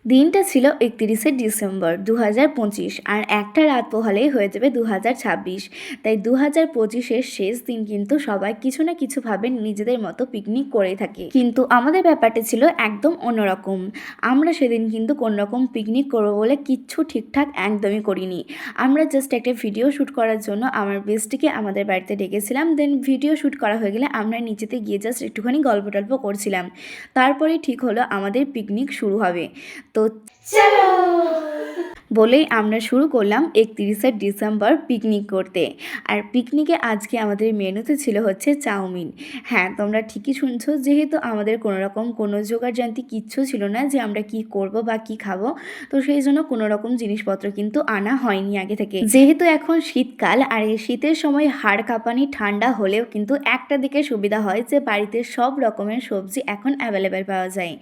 দিনটা ছিল ৩১শে ডিসেম্বর ২০২৫ আর একটা রাত পোহালেই হয়ে যাবে ২০২৬। তাই ২০২৫-এর শেষ দিন কিন্তু সবাই কিছু না কিছুভাবে নিজেদের মতো পিকনিক করেই থাকে, কিন্তু আমাদের ব্যাপারটা ছিল একদম অন্যরকম। আমরা সেদিন কিন্তু কোনোরকম পিকনিক করবো বলে কিচ্ছু ঠিকঠাক একদমই করিনি। আমরা জাস্ট একটা ভিডিও শ্যুট করার জন্য আমার বেস্টিকে আমাদের বাড়িতে ডেকেছিলাম। দেন ভিডিও শ্যুট করা হয়ে গেলে আমরা নিচেতে গিয়ে জাস্ট একটুখানি গল্প টল্প করছিলাম। তারপরেই ঠিক হলো আমাদের পিকনিক শুরু হবে। তো চলো বলেই আমরা শুরু করলাম ৩১শে ডিসেম্বর পিকনিক করতে। আর পিকনিকে আজকে আমাদের মেনুতে ছিল হচ্ছে চাউমিন। হ্যাঁ, তোমরা ঠিকই শুনছো, যেহেতু আমাদের কোনোরকম কোনো জোগাড়যন্ত্র কিচ্ছু ছিল না যে আমরা কি করব বা কি খাবো, তো সেই জন্য কোনোরকম জিনিসপত্র কিন্তু আনা হয়নি আগে থেকে। যেহেতু এখন শীতকাল আর এই শীতের সময় হাড় কাঁপানি ঠান্ডা হলেও কিন্তু একটা দিকে সুবিধা হয় যে বাড়িতে সব রকমের সবজি এখন অ্যাভেলেবেল পাওয়া যায়।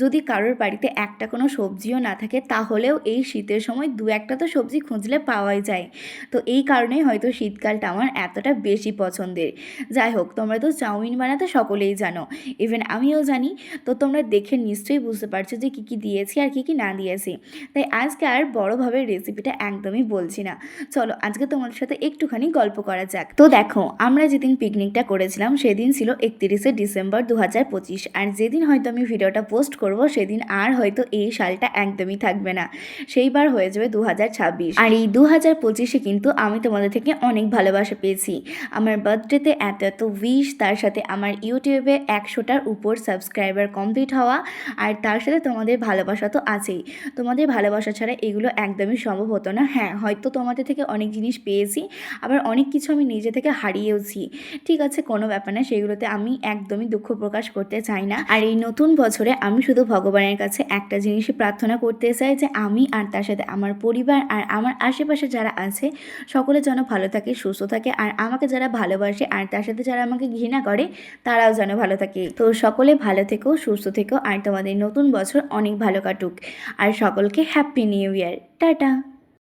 যদি কারোর বাড়িতে একটা কোনো সবজিও না থাকে তাহলেও এই শীতের সময় দু একটা তো সবজি খুঁজলে পাওয়াই যায়। তো এই কারণেই হয়তো শীতকালটা আমার এতটা বেশি পছন্দের। যাই হোক, তোমরা তো চাউমিন বানাতে সকলেই জানো, ইভেন আমিও জানি। তো তোমরা দেখে নিশ্চয়ই বুঝতে পারছো যে কী কী দিয়েছি আর কী কী না দিয়েছি। তাই আজকে আর বড়োভাবে রেসিপিটা একদমই বলছি না, চলো আজকে তোমাদের সাথে একটুখানি গল্প করা যাক। তো দেখো, আমরা যেদিন পিকনিকটা করেছিলাম সেদিন ছিল ৩১শে ডিসেম্বর ২০২৫। আর যেদিন হয়তো আমি ভিডিওটা পোস্ট করব সেদিন আর হয়তো এই সালটা একদমই থাকবে না, সেইবার হয়ে যাবে ২০২৬। আর এই ২০২৫-এ কিন্তু আমি তোমাদের থেকে অনেক ভালোবাসা পেয়েছি। আমার বার্থডেতে এত এত উইশ, তার সাথে আমার ইউটিউবে ১০০টার উপর সাবস্ক্রাইবার কমপ্লিট হওয়া, আর তার সাথে তোমাদের ভালোবাসা তো আছেই। তোমাদের ভালোবাসা ছাড়া এগুলো একদমই সম্ভব হতো না। হ্যাঁ, হয়তো তোমাদের থেকে অনেক জিনিস পেয়েছি, আবার অনেক কিছু আমি নিজে থেকে হারিয়েওছি। ঠিক আছে, কোনো ব্যাপার না, সেগুলোতে আমি একদমই দুঃখ প্রকাশ করতে চাই না। আর এই নতুন বছরে আমি শুধু ভগবানের কাছে একটা জিনিসই প্রার্থনা করতে চাই, যে আমি আর তার সাথে আমার পরিবার আর আমার আশেপাশে যারা আছে সকলে যেন ভালো থাকে, সুস্থ থাকে। আর আমাকে যারা ভালোবাসে আর তার সাথে যারা আমাকে ঘৃণা করে তারাও যেন ভালো থাকে। তো সকলে ভালো থেকো, সুস্থ থেকো, আর তোমাদের নতুন বছর অনেক ভালো কাটুক। আর সকলকে হ্যাপি নিউ ইয়ার। টাটা।